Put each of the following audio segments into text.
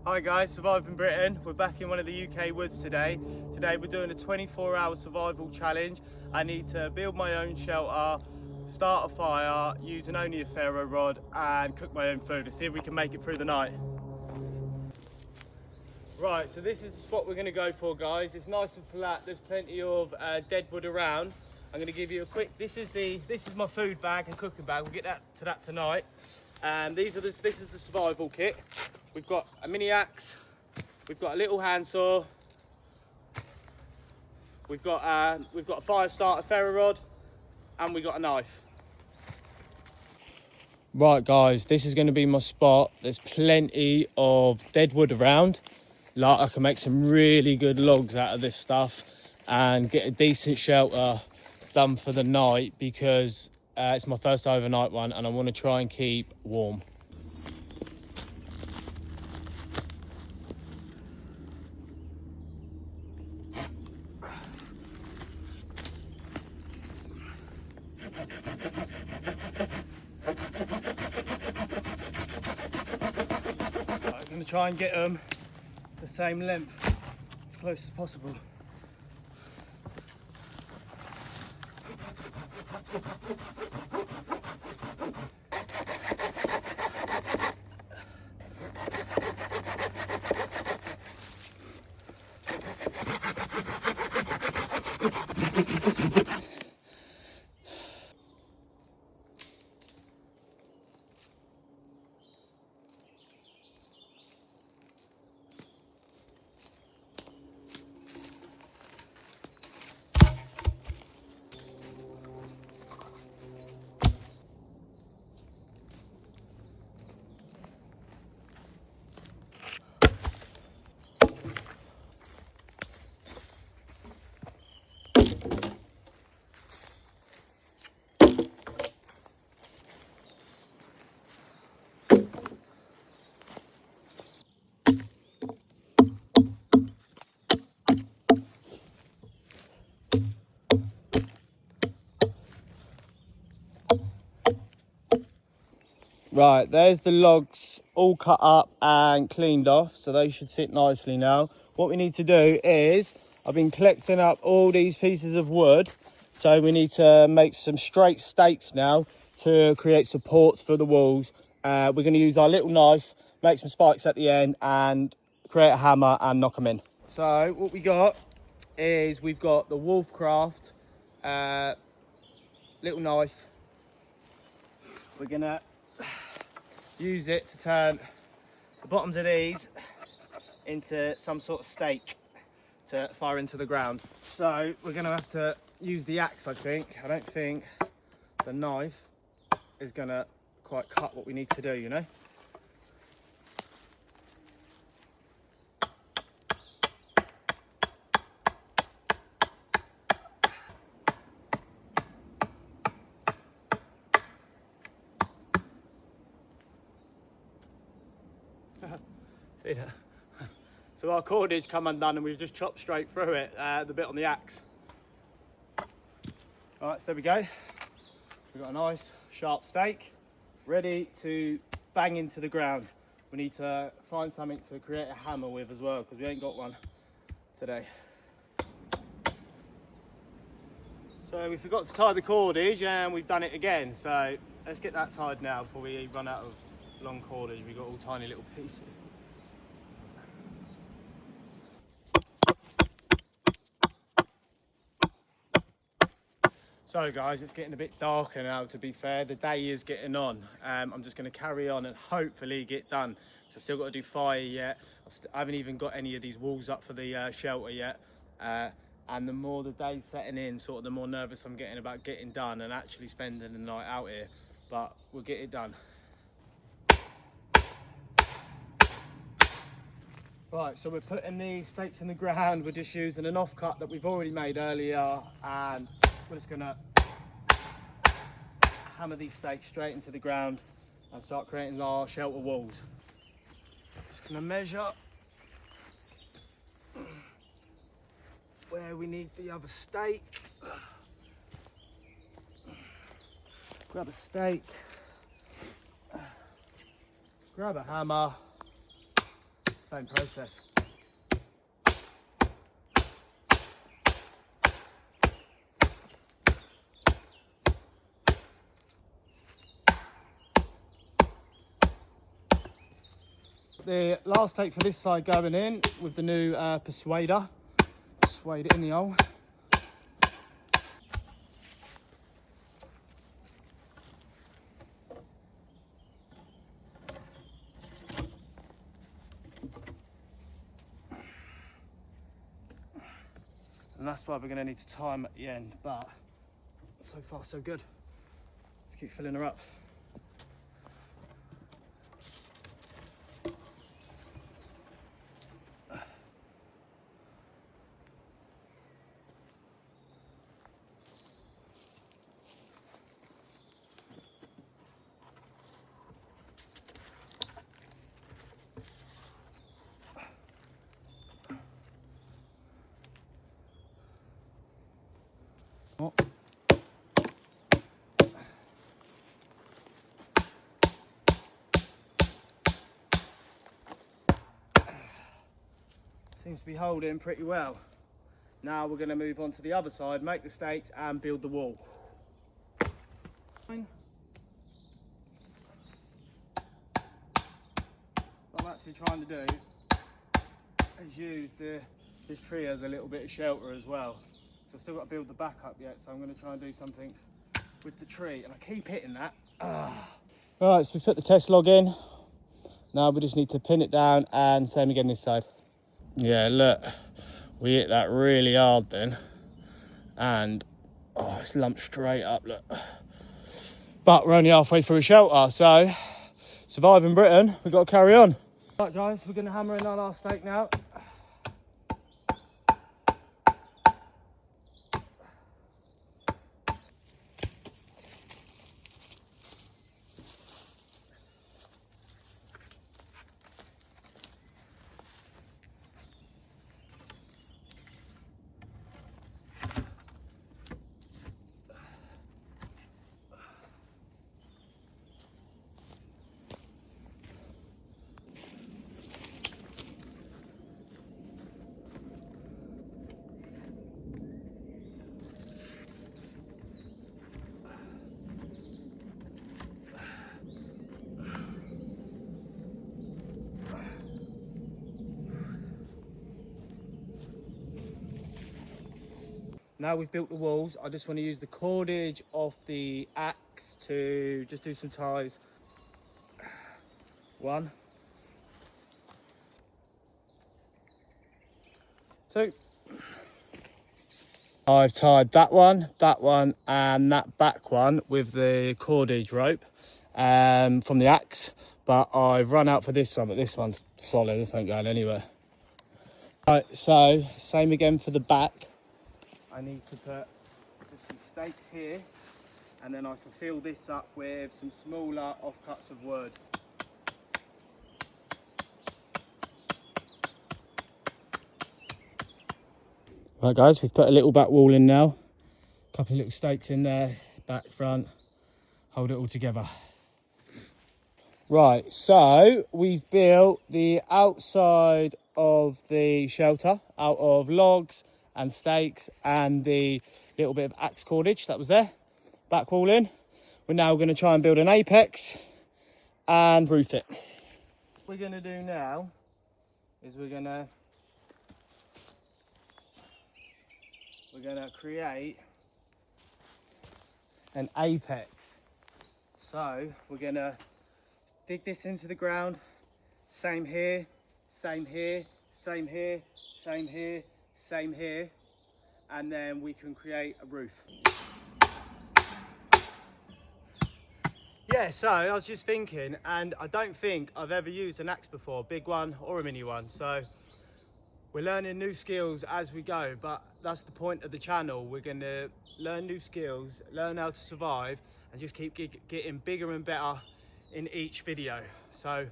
Hi guys, Surviving Britain. We're back in one of the UK woods today. Today we're doing a 24-hour survival challenge. I need to build my own shelter, start a fire using only a ferro rod and cook my own food to see if we can make it through the night. Right, so this is the spot we're going to go for, guys. It's nice and flat, there's plenty of dead wood around. I'm going to give you a quick, this is my food bag and cooking bag. We'll get to that tonight. And this is the survival kit. We've got a mini axe, we've got a little handsaw, we've got a fire starter ferro rod, and we've got a knife. Right guys, this is going to be my spot. There's plenty of dead wood around. Like, I can make some really good logs out of this stuff and get a decent shelter done for the night because it's my first overnight one and I want to try and keep warm. I'm going to try and get them the same length as close as possible. Right, there's the logs all cut up and cleaned off, so they should sit nicely now. What we need to do is, I've been collecting up all these pieces of wood, so we need to make some straight stakes now to create supports for the walls. We're going to use our little knife, make some spikes at the end and create a hammer and knock them in. So what we got is we've got the Wolfcraft little knife. We're going to use it to turn the bottoms of these into some sort of stake to fire into the ground. So we're going to have to use the axe, I think. I don't think the knife is going to quite cut what we need to do, you know. See that? So our cordage come undone and we've just chopped straight through it, the bit on the axe. All right, so there we go. We've got a nice sharp stake ready to bang into the ground. We need to find something to create a hammer with as well because we ain't got one today. So we forgot to tie the cordage and we've done it again. So let's get that tied now before we run out of long cordage. We've got all tiny little pieces. So guys, it's getting a bit darker now, to be fair. The day is getting on. I'm just going to carry on and hopefully get done. So I've still got to do fire yet. I haven't even got any of these walls up for the shelter yet. And the more the day's setting in, sort of the more nervous I'm getting about getting done and actually spending the night out here. But we'll get it done. Right, so we're putting the stakes in the ground. We're just using an offcut that we've already made earlier, and we're just gonna hammer these stakes straight into the ground and start creating our shelter walls. Just gonna measure where we need the other stake. Grab a stake, grab a hammer, Same process. The last take for this side going in with the new persuader. Persuade it in the hole. And that's why we're going to need to tie them at the end, but so far so good. Let's keep filling her up. Oh. Seems to be holding pretty well. Now we're going to move on to the other side, make the stakes and build the wall. What I'm actually trying to do is use this tree as a little bit of shelter as well. So I've still got to build the back up yet, so I'm going to try and do something with the tree, and I keep hitting that. Right, so we put the test log in. Now we just need to pin it down, and same again this side. Yeah, look, we hit that really hard then, and it's lumped straight up, look. But we're only halfway through a shelter, so surviving Britain, we've got to carry on. Right guys, we're going to hammer in our last stake now. Now we've built the walls, I just want to use the cordage of the axe to just do some ties. 1, 2. I've tied that one, and that back one with the cordage rope from the axe, but I've run out for this one, but this one's solid, this ain't going anywhere. Right, so same again for the back. I need to put just some stakes here, and then I can fill this up with some smaller offcuts of wood. Right guys, we've put a little back wall in now. A couple of little stakes in there, back, front, hold it all together. Right, so we've built the outside of the shelter out of logs and stakes and the little bit of axe cordage that was there. Back wall in. We're now going to try and build an apex and roof it. What we're going to do now is we're going to create an apex. So we're going to dig this into the ground, same here, same here, same here, same here, same here, and then we can create a roof. Yeah, so I was just thinking, and I don't think I've ever used an axe before, big one or a mini one, so we're learning new skills as we go, but that's the point of the channel. We're going to learn new skills, learn how to survive, and just keep getting bigger and better in each video. So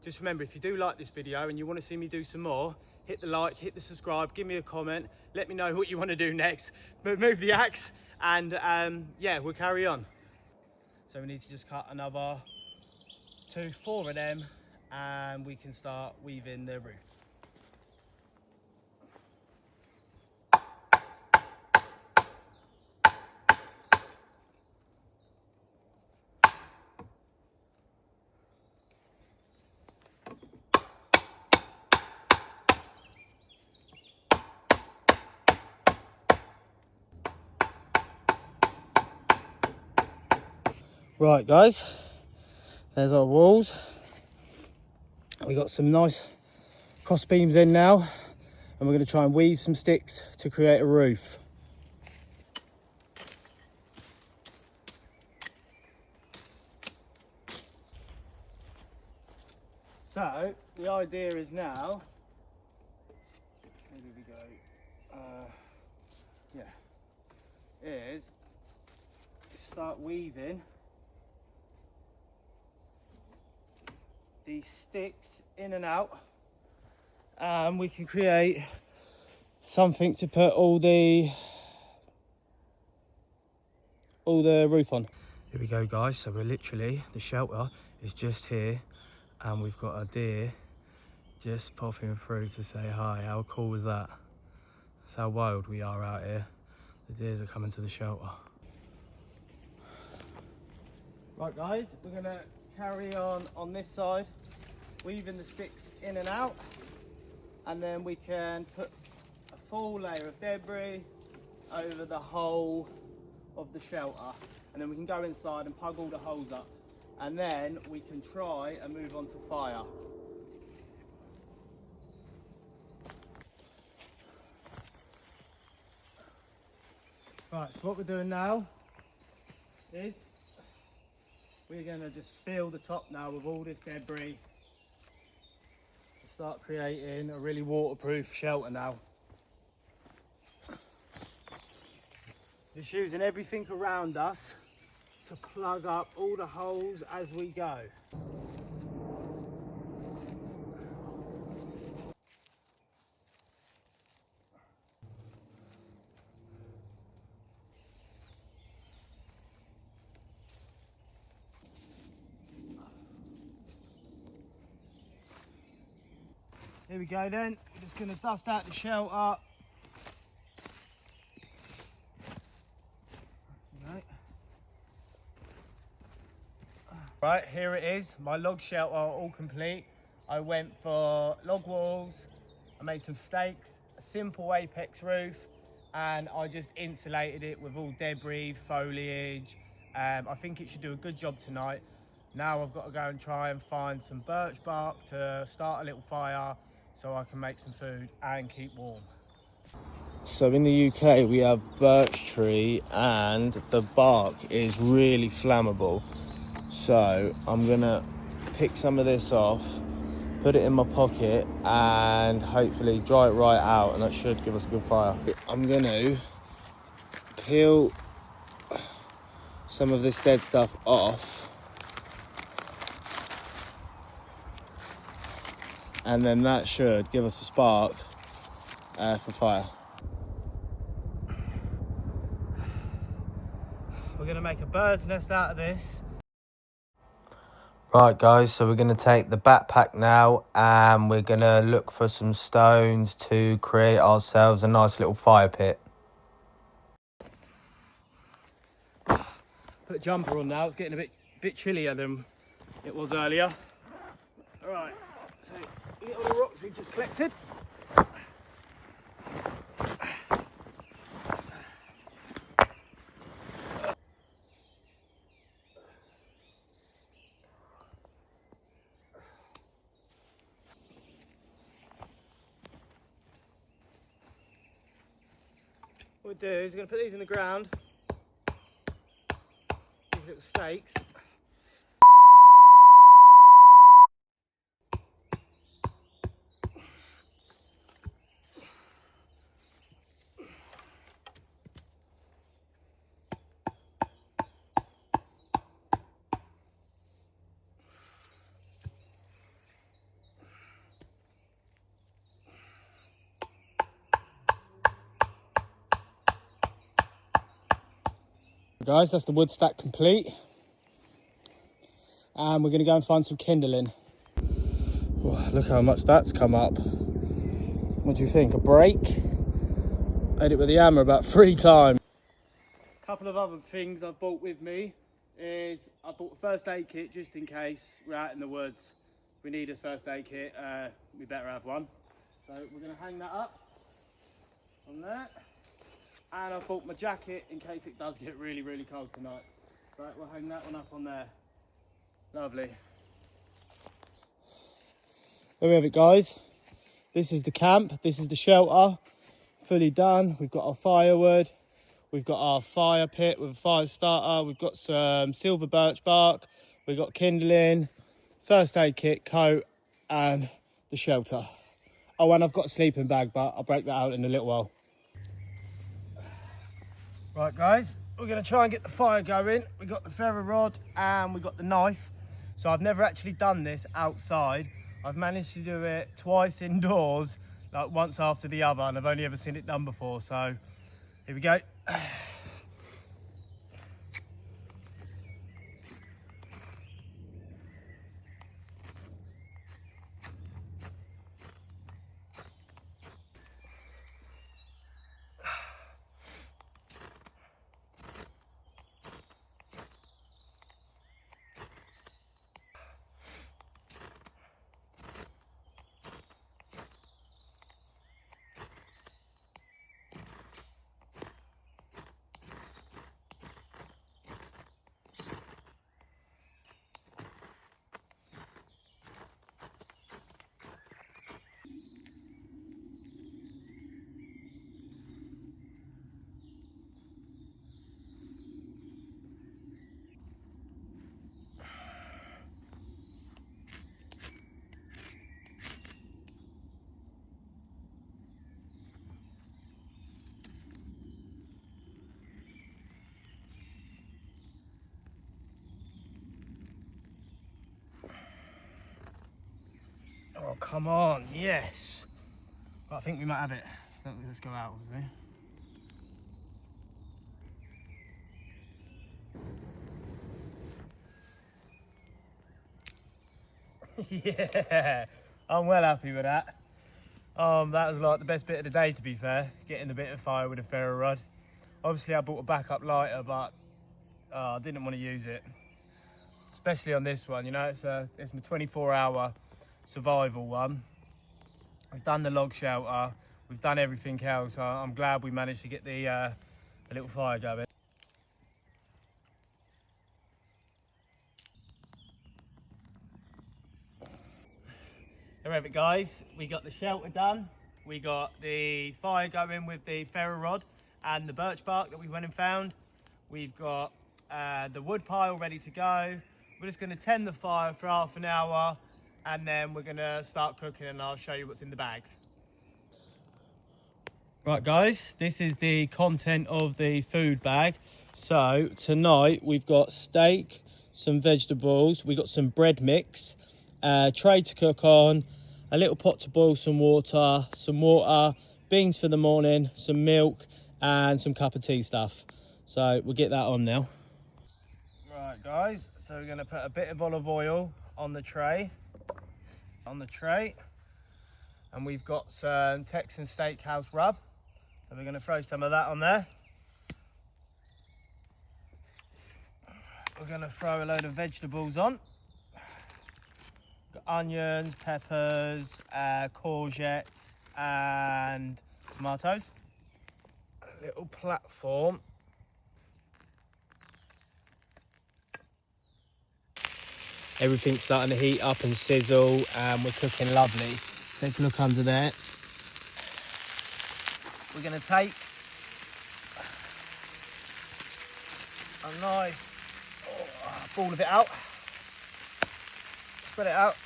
just remember, if you do like this video and you want to see me do some more, hit the like, hit the subscribe, give me a comment, let me know what you want to do next. But move the axe, and yeah, we'll carry on. So we need to just cut another 4 of them, and we can start weaving the roof. Right guys, there's our walls. We got some nice cross beams in now, and we're going to try and weave some sticks to create a roof. So the idea is now, where did we go? Is to start weaving these sticks in and out, and we can create something to put all the roof on. Here we go guys, so we're literally, the shelter is just here, and we've got a deer just popping through to say hi. How cool is that? That's how wild we are out here. The deers are coming to the shelter. Right guys, we're gonna carry on this side, weaving the sticks in and out, and then we can put a full layer of debris over the whole of the shelter, and then we can go inside and plug all the holes up, and then we can try and move on to fire. Right, so what we're doing now is we're going to just fill the top now with all this debris to start creating a really waterproof shelter now. Just using everything around us to plug up all the holes as we go. Here we go then, we're just going to dust out the shelter. Right, here it is, my log shelter all complete. I went for log walls, I made some stakes, a simple apex roof, and I just insulated it with all debris, foliage. I think it should do a good job tonight. Now I've got to go and try and find some birch bark to start a little fire so I can make some food and keep warm. So in the UK we have birch tree, and the bark is really flammable. So I'm gonna pick some of this off, put it in my pocket, and hopefully dry it right out, and that should give us a good fire. I'm gonna peel some of this dead stuff off, and then that should give us a spark for fire. We're gonna make a bird's nest out of this. Right guys, so we're going to take the backpack now, and we're going to look for some stones to create ourselves a nice little fire pit. Put a jumper on now, it's getting a bit chillier than it was earlier. Alright, so we get all the rocks we've just collected. What we'll do is we're going to put these in the ground, these little stakes. Guys, that's the wood stack complete, and we're going to go and find some kindling. Oh, look how much that's come up. What do you think? A break? I hit it with the hammer about 3 times. A couple of other things I've brought with me is I bought a first aid kit just in case we're out in the woods. We need a first aid kit. We better have one. So we're going to hang that up on there. And I bought my jacket in case it does get really, really cold tonight. Right, we'll hang that one up on there. Lovely. There we have it, guys. This is the camp. This is the shelter. Fully done. We've got our firewood. We've got our fire pit with a fire starter. We've got some silver birch bark. We've got kindling, first aid kit, coat, and the shelter. Oh, and I've got a sleeping bag, but I'll break that out in a little while. Right, guys, we're going to try and get the fire going. We've got the ferro rod and we've got the knife. So I've never actually done this outside. I've managed to do it twice indoors, like once after the other, and I've only ever seen it done before. So here we go. Oh, come on, yes. But I think we might have it. Let's go out, obviously. Yeah, I'm well happy with that. That was like the best bit of the day, to be fair, getting a bit of fire with a ferro rod. Obviously I bought a backup lighter, but I didn't want to use it, especially on this one. You know, it's my 24-hour survival one. We've done the log shelter, we've done everything else. I'm glad we managed to get the little fire going. There we have it, guys. We got the shelter done. We got the fire going with the ferro rod and the birch bark that we went and found. We've got the wood pile ready to go. We're just going to tend the fire for half an hour and then we're going to start cooking, and I'll show you what's in the bags. Right, guys, this is the content of the food bag. So tonight we've got steak, some vegetables, we've got some bread mix, a tray to cook on, a little pot to boil some water, beans for the morning, some milk, and some cup of tea stuff. So we'll get that on now. Right, guys, so we're going to put a bit of olive oil on the tray. And we've got some Texan Steakhouse rub. So we're going to throw some of that on there. We're going to throw a load of vegetables on. Got onions, peppers, courgettes, and tomatoes. A little platform. Everything's starting to heat up and sizzle, and we're cooking lovely. Take a look under there. We're going to take a nice ball of it out. Spread it out.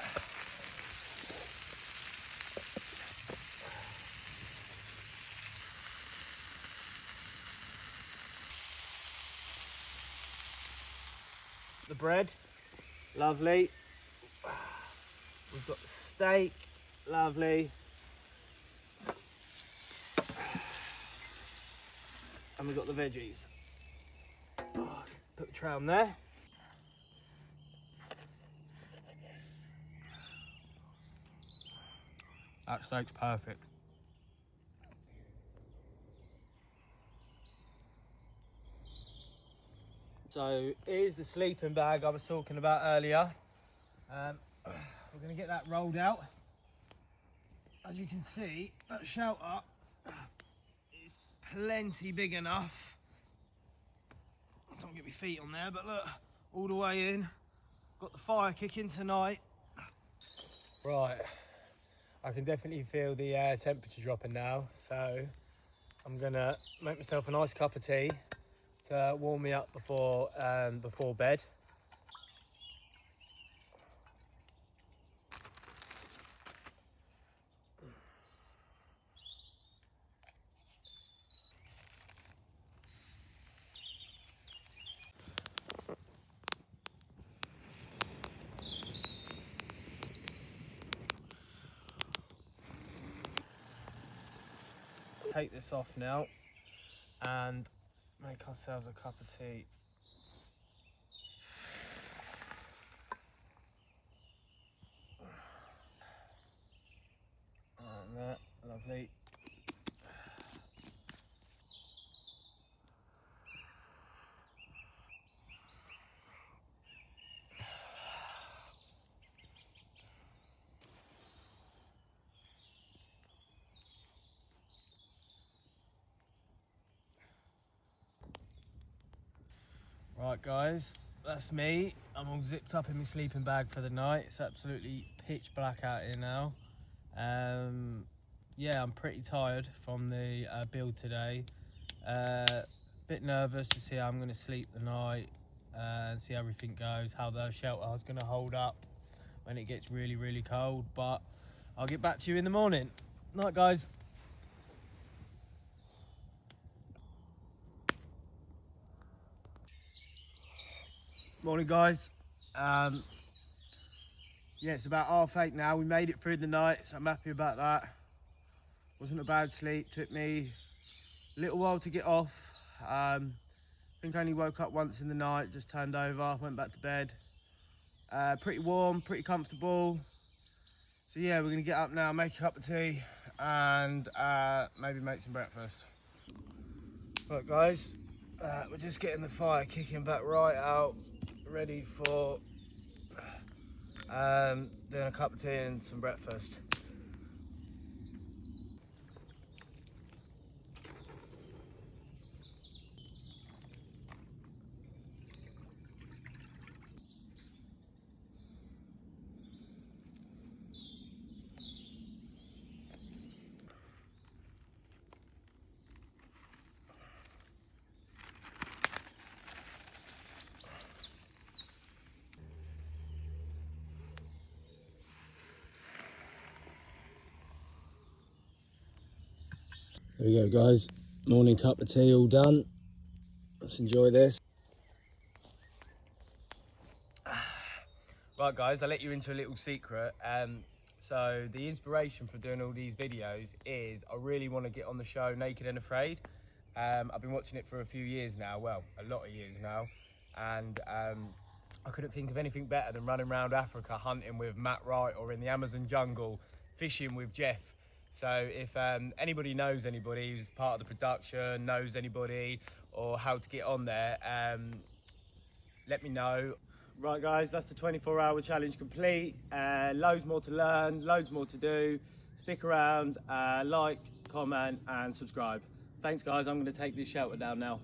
The bread, lovely. We've got the steak, lovely. And we've got the veggies. Put the tray on there. That steak's perfect. So here's the sleeping bag I was talking about earlier. We're going to get that rolled out. As you can see, that shelter is plenty big enough. Don't get my feet on there, but look, all the way in. Got the fire kicking tonight. Right, I can definitely feel the temperature dropping now, so I'm gonna make myself a nice cup of tea to warm me up before bed. Take this off now and make ourselves a cup of tea. And that, lovely. Right guys, that's me. I'm all zipped up in my sleeping bag for the night. It's absolutely pitch black out here now. Yeah, I'm pretty tired from the build today. Bit nervous to see how I'm going to sleep the night and see how everything goes, how the shelter is going to hold up when it gets really, really cold. But I'll get back to you in the morning. Night guys. Morning guys. Yeah, it's about 8:30 now. We made it through the night, so I'm happy about that. Wasn't a bad sleep. Took me a little while to get off. I think I only woke up once in the night, just turned over, went back to bed. Pretty warm, pretty comfortable. So yeah, we're gonna get up now, make a cup of tea, and maybe make some breakfast. Right guys, we're just getting the fire kicking back right out, ready for doing a cup of tea and some breakfast. There we go guys, morning cup of tea all done. Let's enjoy this. Right guys, I'll let you into a little secret. So the inspiration for doing all these videos is I really want to get on the show Naked and Afraid. I've been watching it for a few years now, well, a lot of years now. And I couldn't think of anything better than running around Africa hunting with Matt Wright, or in the Amazon jungle fishing with Jeff. So if anybody knows anybody who's part of the production, knows anybody, or how to get on there, let me know. Right guys, that's the 24-hour challenge complete. Loads more to learn, loads more to do. Stick around, like, comment and subscribe. Thanks guys, I'm going to take this shelter down now.